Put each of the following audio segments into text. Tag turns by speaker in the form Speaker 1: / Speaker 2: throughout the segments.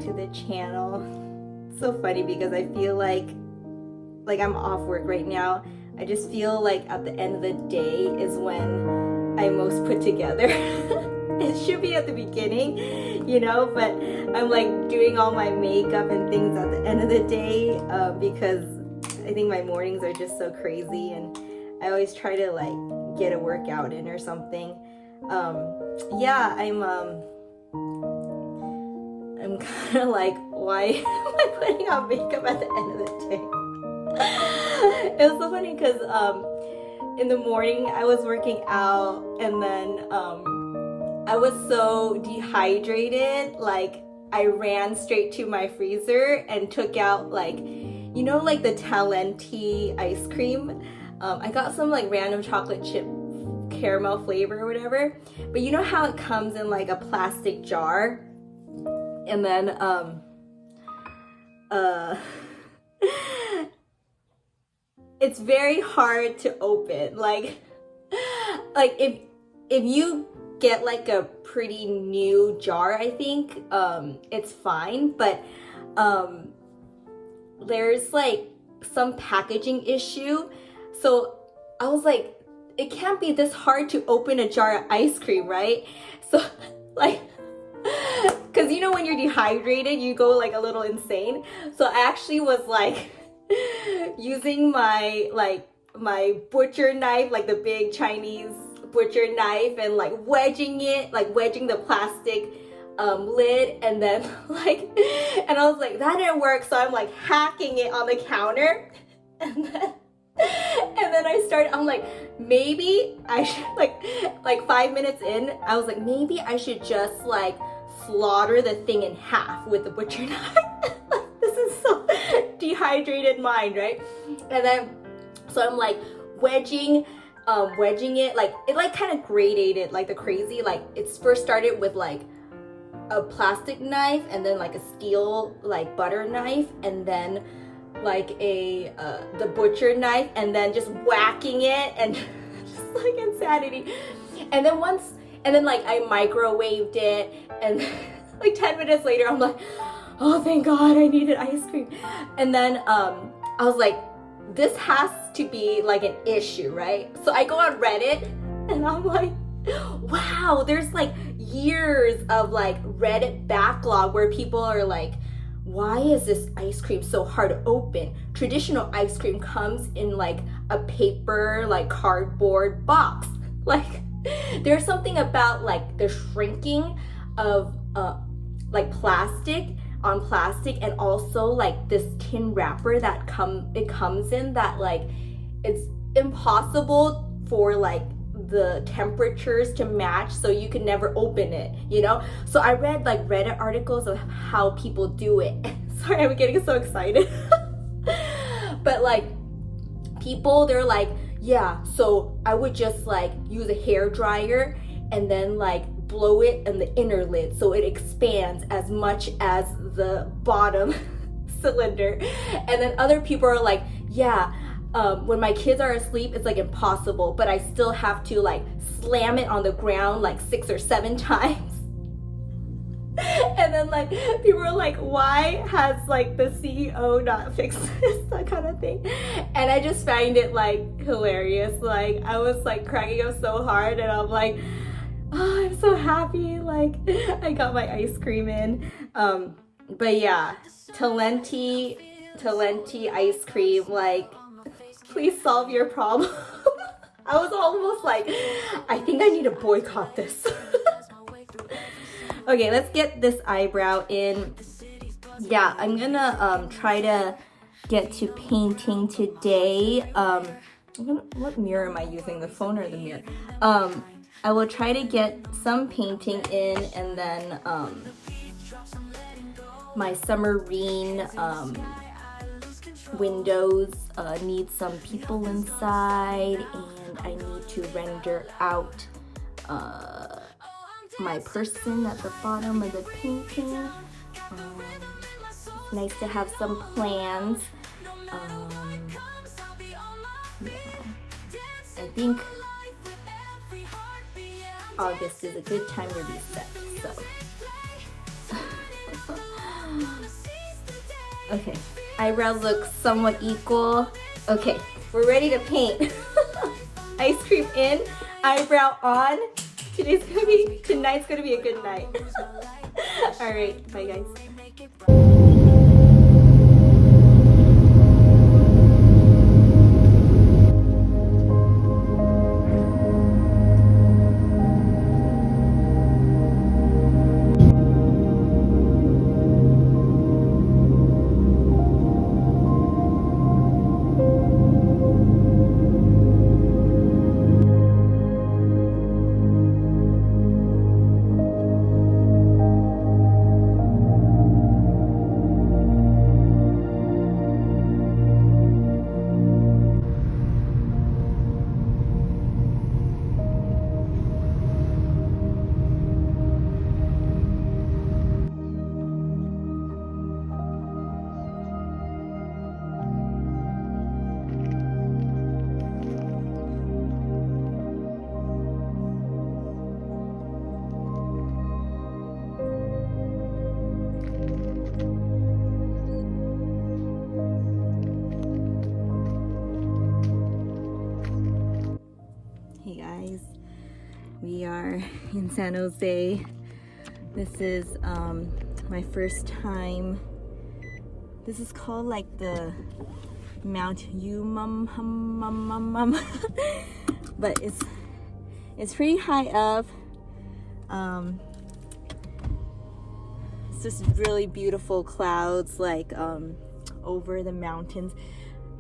Speaker 1: to the channel. It's so funny because I feel like I'm off work right now. I just feel like at the end of the day is when I'm most put together. It should be at the beginning, you know, but I'm like doing all my makeup and things at the end of the day because I think my mornings are just so crazy, and I always try to like get a workout in or something. Yeah, I'm kind of like, why am I putting on makeup at the end of the day? It was so funny because in the morning I was working out, and then I was so dehydrated, like I ran straight to my freezer and took out like, you know, like the Talenti ice cream. I got some like random chocolate chip caramel flavor or whatever, but you know how it comes in like a plastic jar, and then it's very hard to open. Like if you get like a pretty new jar, I think it's fine, but there's like some packaging issue. So I was like, it can't be this hard to open a jar of ice cream, right? So like, because you know when you're dehydrated you go like a little insane. So I actually was like using my butcher knife, like the big Chinese butcher knife, and like wedging the plastic lid, and then and I was like, that didn't work, so I'm like hacking it on the counter, and then I'm like, maybe I should like 5 minutes in, I was like, maybe I should just like slaughter the thing in half with the butcher knife. This is so dehydrated mind, right? And then so I'm like wedging it, like it like kind of gradated like the crazy. Like it's first started with like a plastic knife, and then like a steel like butter knife, and then like the butcher knife, and then just whacking it, and just like insanity. And then like I microwaved it, and like 10 minutes later I'm like, oh thank God, I needed ice cream. And then I was like, this has to be like an issue, right? So I go on Reddit, and I'm like, wow, there's like years of like Reddit backlog where people are like, why is this ice cream so hard to open? Traditional ice cream comes in like a paper, like cardboard box. Like there's something about like the shrinking of like plastic on plastic, and also like this tin wrapper that comes in, that like it's impossible for like the temperatures to match, so you can never open it, you know? So I read like Reddit articles of how people do it. Sorry, I'm getting so excited. But like people, they're like, yeah, so I would just like use a hair dryer and then like blow it in the inner lid so it expands as much as the bottom cylinder. And then other people are like, yeah, when my kids are asleep, it's like impossible, but I still have to like slam it on the ground like 6 or 7 times. And then like people are like, why has like the CEO not fixed this, that kind of thing. And I just find it like hilarious. Like I was like cracking up so hard, and I'm like, oh, I'm so happy, like I got my ice cream in. But yeah, Talenti ice cream, like please solve your problem. I was almost like, I think I need to boycott this. Okay, let's get this eyebrow in. Yeah, I'm gonna try to get to painting today. What mirror am I using, the phone or the mirror? I will try to get some painting in, and then my submarine windows need some people inside, and I need to render out my person at the bottom of the painting. It's nice to have some plans. Yeah, I think August is a good time to reset, so Okay, eyebrows look somewhat equal. Okay, we're ready to paint. Ice cream in, eyebrow on. Tonight's gonna be a good night. All right, bye guys. Hey guys, we are in San Jose. This is my first time. This is called like the Mount Umum, but it's pretty high up. It's just really beautiful clouds like over the mountains,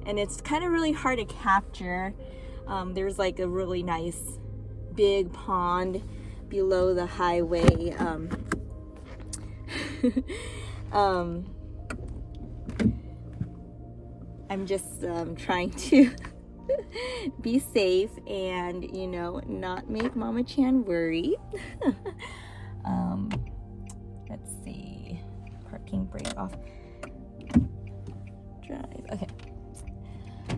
Speaker 1: and it's kind of really hard to capture. There's like a really nice big pond below the highway. I'm just trying to be safe and, you know, not make Mama Chan worry. Let's see, parking brake off, drive, okay.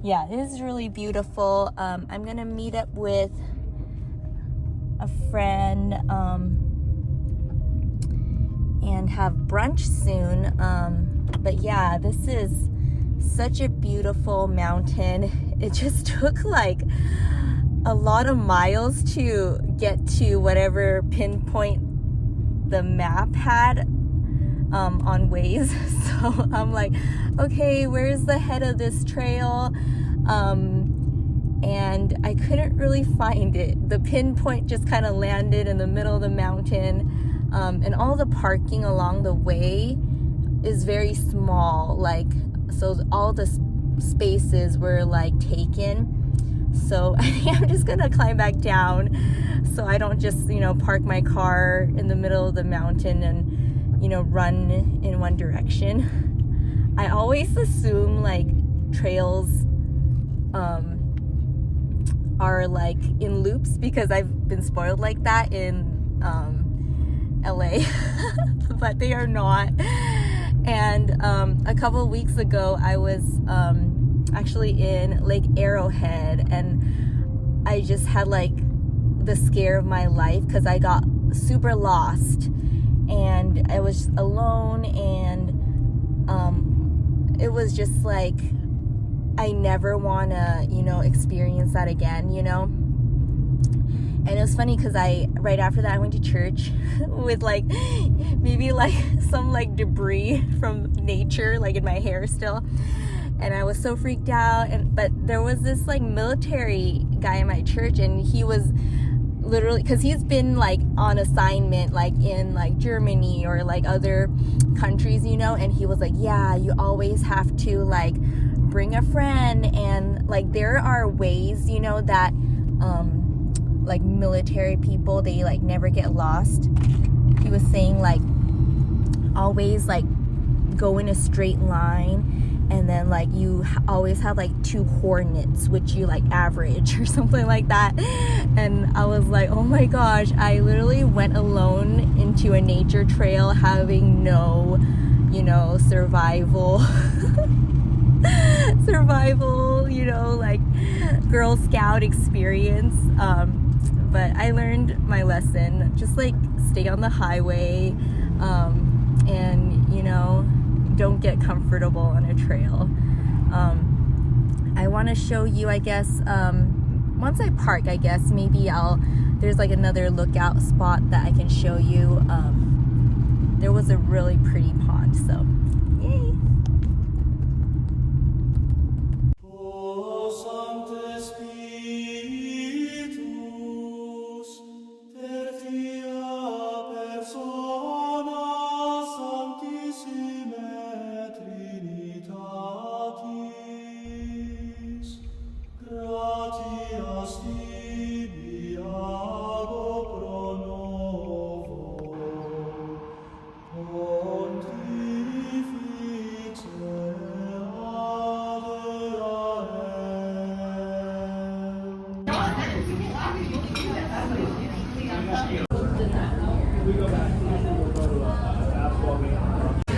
Speaker 1: Yeah, it is really beautiful. I'm gonna meet up with a friend and have brunch soon. But yeah, this is such a beautiful mountain. It just took like a lot of miles to get to whatever pinpoint the map had on Waze. So I'm like, okay, where's the head of this trail? And I couldn't really find it. The pinpoint just kind of landed in the middle of the mountain, and all the parking along the way is very small, like, so all the spaces were like taken. So I'm just gonna climb back down so I don't just, you know, park my car in the middle of the mountain and, you know, run in one direction. I always assume like trails are like in loops because I've been spoiled like that in LA, but they are not. And a couple of weeks ago I was actually in Lake Arrowhead, and I just had like the scare of my life because I got super lost and I was alone, and it was just like I never want to, you know, experience that again, you know. And it was funny because right after that I went to church with like maybe like some like debris from nature like in my hair still, and I was so freaked out. But there was this like military guy in my church, and he was literally, because he's been like on assignment like in like Germany or like other countries, you know, and he was like, yeah, you always have to like bring a friend, and like there are ways, you know, that like military people, they like never get lost. He was saying like always like go in a straight line, and then like you always have like 2 coordinates which you like average or something like that. And I was like, oh my gosh, I literally went alone into a nature trail having no, you know, survival, you know, like Girl Scout experience. But I learned my lesson. Just like stay on the highway, and, you know, don't get comfortable on a trail. I want to show you, I guess, once I park, I guess maybe there's like another lookout spot that I can show you. There was a really pretty pond, so yay.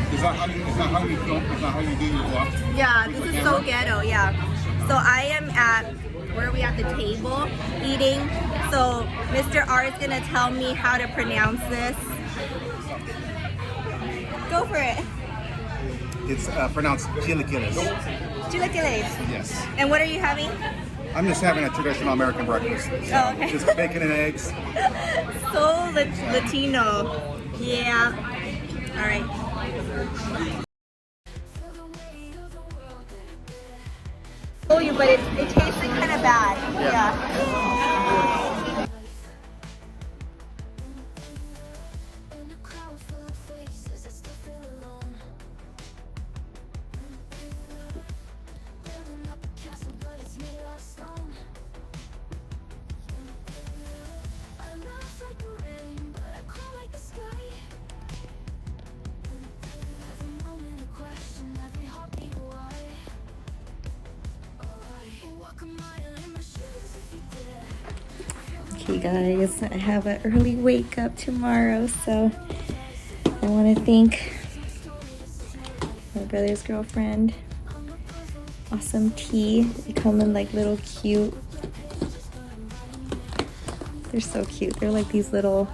Speaker 2: Is that how you film? Is that how you do your vlog?
Speaker 1: Yeah, this is so ghetto, yeah. So I am where are we at the table eating. So Mr. R is gonna tell me how to pronounce this. Go for it.
Speaker 2: It's pronounced chilaquiles.
Speaker 1: Chilaquiles.
Speaker 2: Yes.
Speaker 1: And what are you having?
Speaker 2: I'm just having a traditional American breakfast. So
Speaker 1: Oh, okay.
Speaker 2: Just bacon and eggs.
Speaker 1: So Latino. Yeah. All right. Oh, you, but it tasted kind of bad. Yeah. Okay guys, I have an early wake up tomorrow, so I want to thank my brother's girlfriend. Awesome tea. They come in like little cute. They're so cute. They're like these little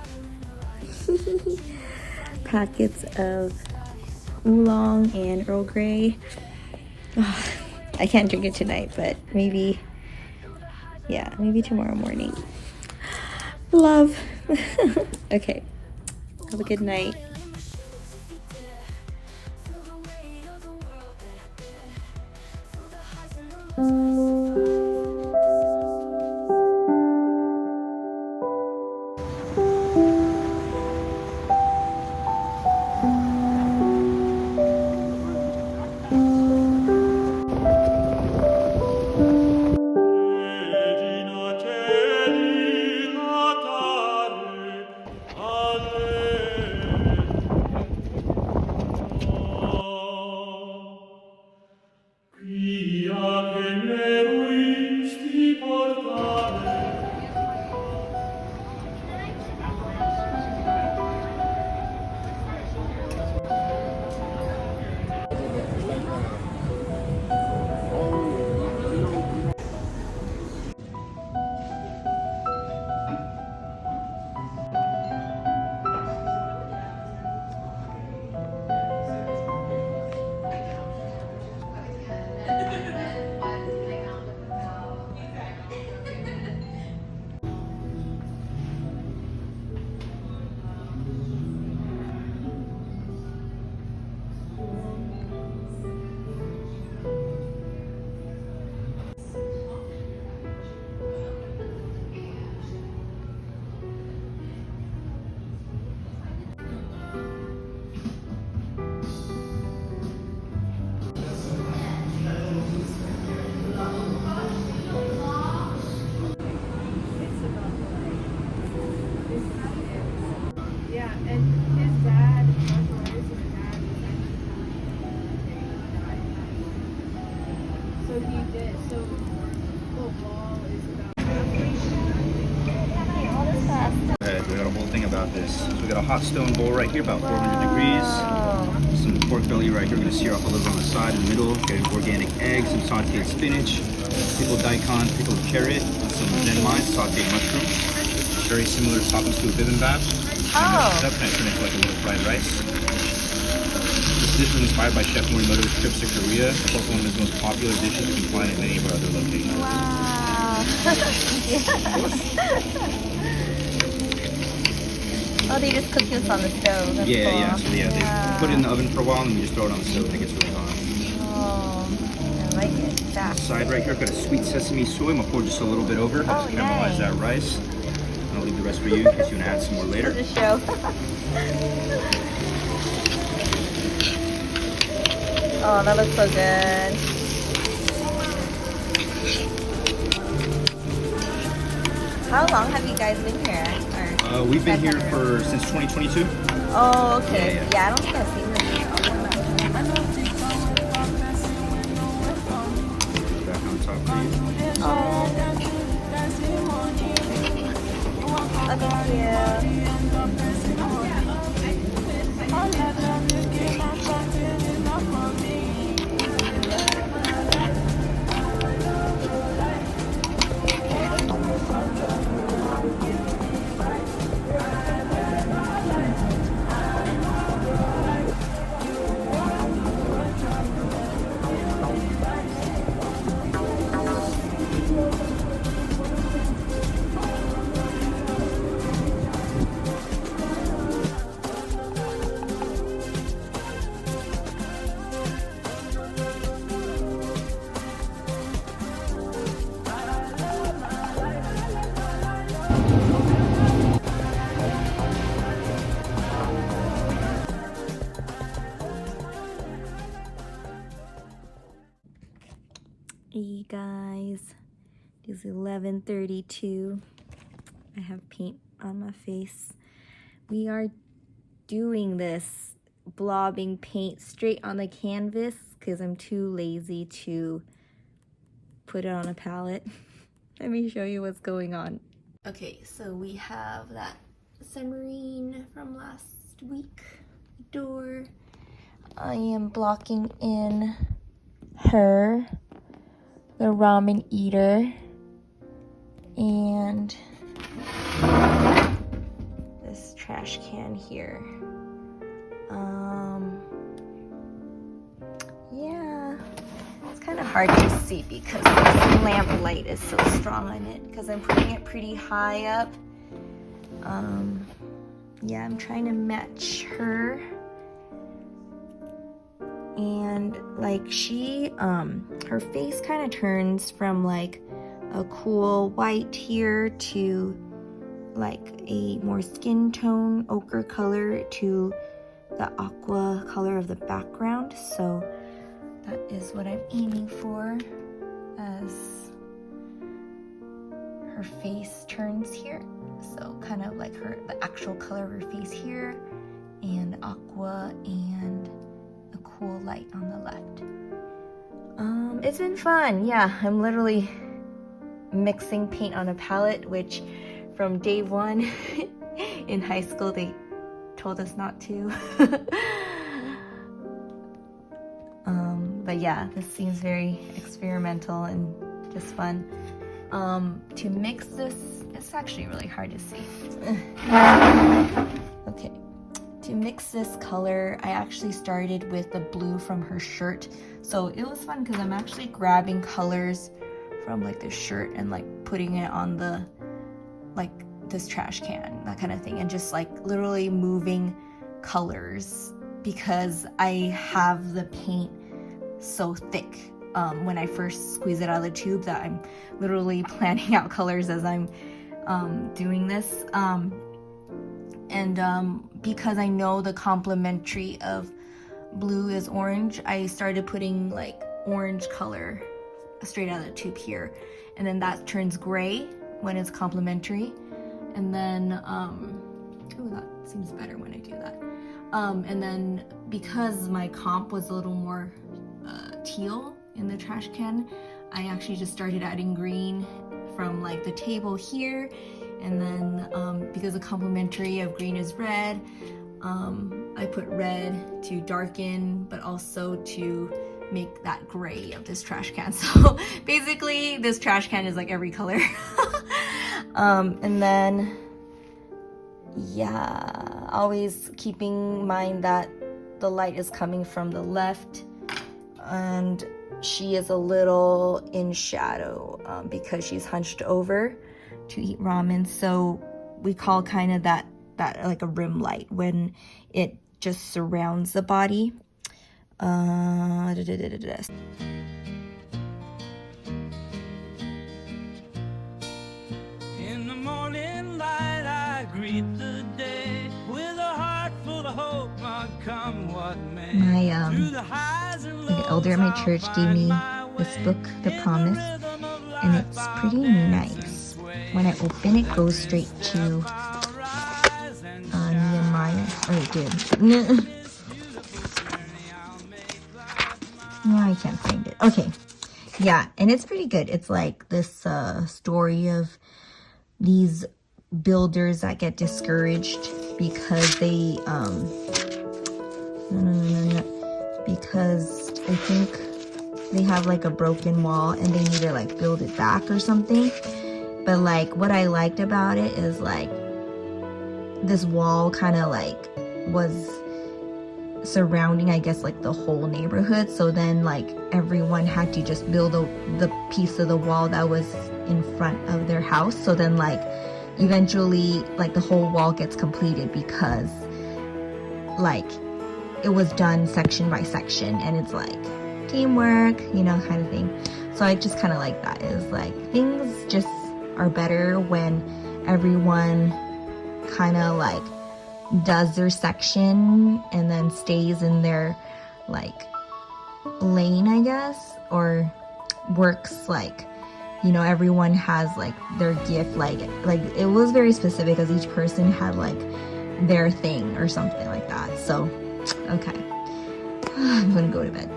Speaker 1: packets of oolong and Earl Grey. Oh, I can't drink it tonight, but maybe, yeah, maybe tomorrow morning. Love. Okay. Have a good night.
Speaker 3: We got a whole thing about this. So we got a hot stone bowl right here, about 400 degrees. Some pork belly right here. We're gonna sear off a little on the side, in the middle. Getting organic eggs, some sauteed spinach, pickled daikon, pickled carrot, some zenmai, sauteed mushroom. Very similar toppings to a bibimbap.
Speaker 1: Oh.
Speaker 3: Kind of turn it into like a little fried rice. This dish was inspired by Chef Morimoto's trips to Korea. It's also one of his most popular dishes you can find at many of our other locations.
Speaker 1: Wow. Oh, they just cook this on the stove. That's
Speaker 3: Yeah,
Speaker 1: cool.
Speaker 3: yeah. So yeah, they put it in the oven for a while and then we just throw it on the stove and it gets really hot.
Speaker 1: Oh, I like it. That.
Speaker 3: Side right here, I've got a sweet sesame soy. I'm gonna pour just a little bit over.
Speaker 1: Oh,
Speaker 3: Just caramelize
Speaker 1: nice.
Speaker 3: that rice. And I'll leave the rest for you in case you wanna add some more later.
Speaker 1: For the show. Oh, that looks so good. How long have you guys been here? Or
Speaker 3: We've been here since 2022.
Speaker 1: Oh, okay.
Speaker 3: Yeah,
Speaker 1: Yeah, I don't think I've seen this.
Speaker 3: Back on top for you.
Speaker 1: Oh, thank you. Hey guys, it's 11:32. I have paint on my face. We are doing this blobbing paint straight on the canvas because I'm too lazy to put it on a palette. Let me show you what's going on. Okay, so we have that submarine from last week door. I am blocking in her, the ramen eater, and this trash can here. Yeah, it's kind of hard to see because the lamp light is so strong on it because I'm putting it pretty high up. Yeah, I'm trying to match her. And like her face kind of turns from like a cool white here to like a more skin tone ochre color to the aqua color of the background. So that is what I'm aiming for as her face turns here. So kind of like the actual color of her face here, and aqua and a cool light on the left. It's been fun. Yeah, I'm literally mixing paint on a palette, which from day one in high school they told us not to. But yeah, this seems very experimental and just fun. To mix this, it's actually really hard to see. Okay. To mix this color, I actually started with the blue from her shirt. So it was fun because I'm actually grabbing colors from like the shirt and like putting it on the, like this trash can, that kind of thing. And just like literally moving colors because I have the paint so thick when I first squeeze it out of the tube that I'm literally planning out colors as I'm doing this. Because I know the complementary of blue is orange, I started putting like orange color straight out of the tube here, and then that turns gray when it's complementary, and then ooh, that seems better when I do that. And then because my comp was a little more teal in the trash can, I actually just started adding green from like the table here. And then because the complementary of green is red, I put red to darken, but also to make that gray of this trash can. So basically this trash can is like every color. And then, yeah, always keeping in mind that the light is coming from the left, and she is a little in shadow because she's hunched over to eat ramen. So we call kind of that like a rim light when it just surrounds the body.
Speaker 4: In the morning light, I greet the day with a heart full of hope. Come what may.
Speaker 1: My the elder at my church gave me this book, The Promise, and it's pretty nice. When I open it, goes straight to Nehemiah. Oh, it did. No, I can't find it. Okay. Yeah, and it's pretty good. It's like this story of these builders that get discouraged because they because I think they have like a broken wall and they need to like build it back or something. But like what I liked about it is like this wall kind of like was surrounding, I guess, like the whole neighborhood. So then like everyone had to just build the piece of the wall that was in front of their house. So then like eventually like the whole wall gets completed because like it was done section by section, and it's like teamwork, you know, kind of thing. So I just kind of like that. Is like things just are better when everyone kind of like does their section and then stays in their like lane, I guess, or works like, you know, everyone has like their gift, like it was very specific because each person had like their thing or something like that. So okay, I'm gonna go to bed.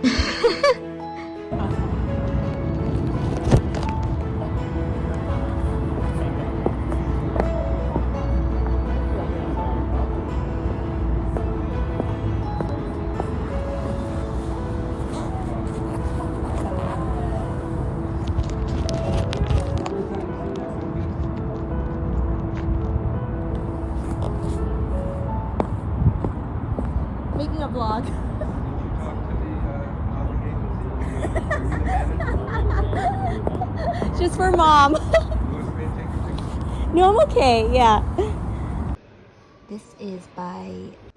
Speaker 1: Making a vlog. Just for mom. No, I'm okay, yeah. This is by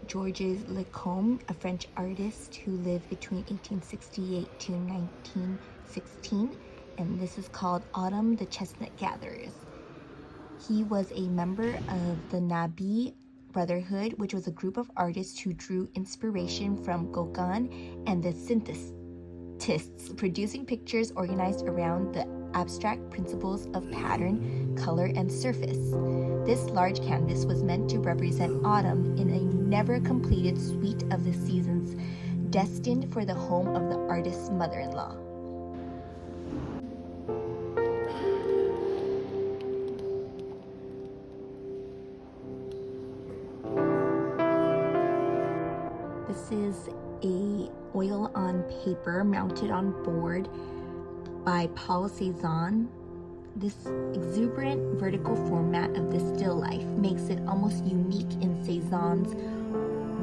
Speaker 1: Georges Lacombe, a French artist who lived between 1868 to 1916, and this is called Autumn the Chestnut Gatherers. He was a member of the Nabi Brotherhood, which was a group of artists who drew inspiration from Gauguin and the Synthetists, producing pictures organized around the abstract principles of pattern, color, and surface. This large canvas was meant to represent autumn in a never-completed suite of the seasons, destined for the home of the artist's mother-in-law. This is a oil on paper mounted on board by Paul Cézanne. This exuberant vertical format of the still life makes it almost unique in Cézanne's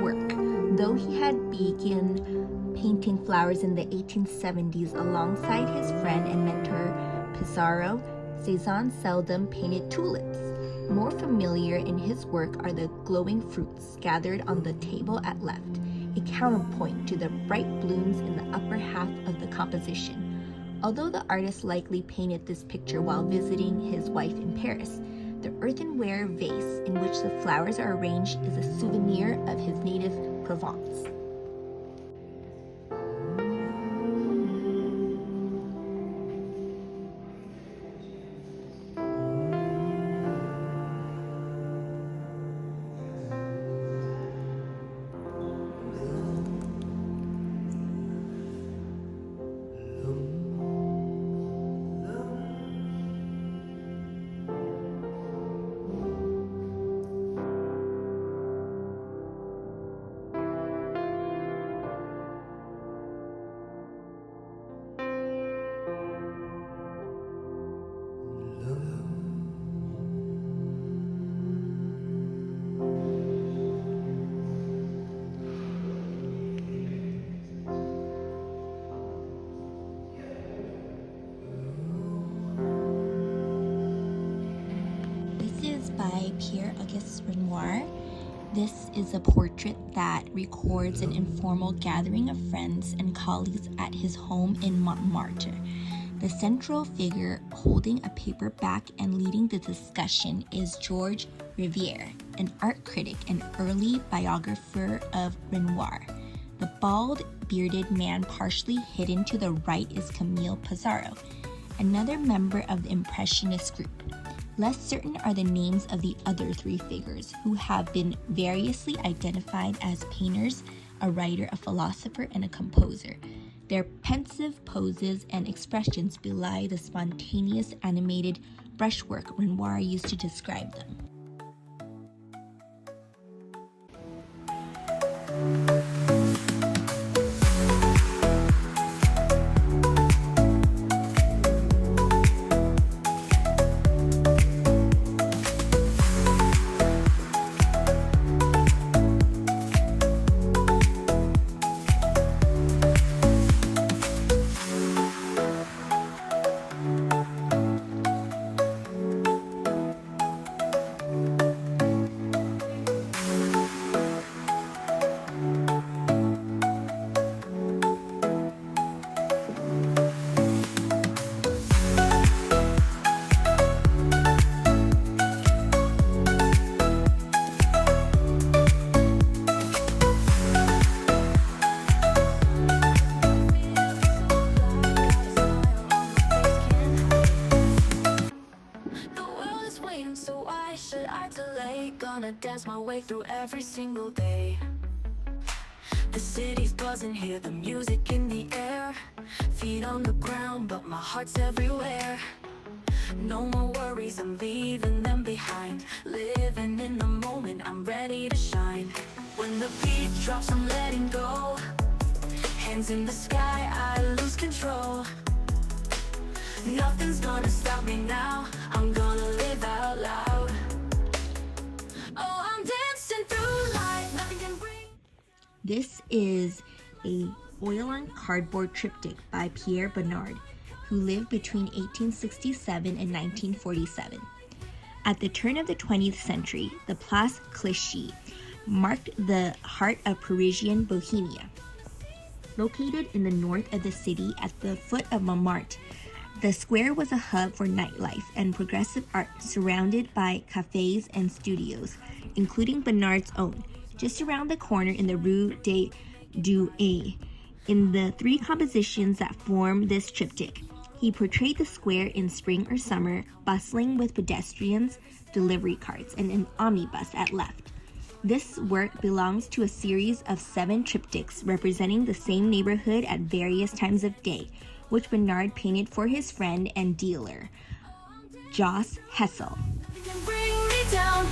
Speaker 1: work. Though he had begun painting flowers in the 1870s alongside his friend and mentor Pissarro, Cézanne seldom painted tulips. More familiar in his work are the glowing fruits gathered on the table at left, a counterpoint to the bright blooms in the upper half of the composition. Although the artist likely painted this picture while visiting his wife in Paris, the earthenware vase in which the flowers are arranged is a souvenir of his native Provence.
Speaker 5: by Pierre-Auguste Renoir. This is a portrait that records an informal gathering of friends and colleagues at his home in Montmartre. The central figure holding a paperback and leading the discussion is Georges Rivière, an art critic and early biographer of Renoir. The bald, bearded man partially hidden to the right is Camille Pissarro, another member of the Impressionist group. Less certain are the names of the other three figures, who have been variously identified as painters, a writer, a philosopher, and a composer. Their pensive poses and expressions belie the spontaneous animated brushwork Renoir used to describe them.
Speaker 6: Gonna dance my way through every single day. The city's buzzing, hear the music in the air. Feet on the ground, but my heart's everywhere. No more worries, I'm leaving them behind. Living in the moment, I'm ready to shine. When the beat drops, I'm letting go. Hands in the sky, I lose control. Nothing's gonna stop me now, I'm gonna live out loud.
Speaker 5: This is a oil-on-cardboard triptych by Pierre Bonnard, who lived between 1867 and 1947. At the turn of the 20th century, the Place Clichy marked the heart of Parisian Bohemia. Located in the north of the city at the foot of Montmartre, the square was a hub for nightlife and progressive art surrounded by cafes and studios, including Bonnard's own, just around the corner in the Rue des Douais. In the three compositions that form this triptych, he portrayed the square in spring or summer, bustling with pedestrians, delivery carts, and an omnibus at left. This work belongs to a series of 7 triptychs representing the same neighborhood at various times of day, which Bonnard painted for his friend and dealer, Jos Hessel.
Speaker 6: Bring me down.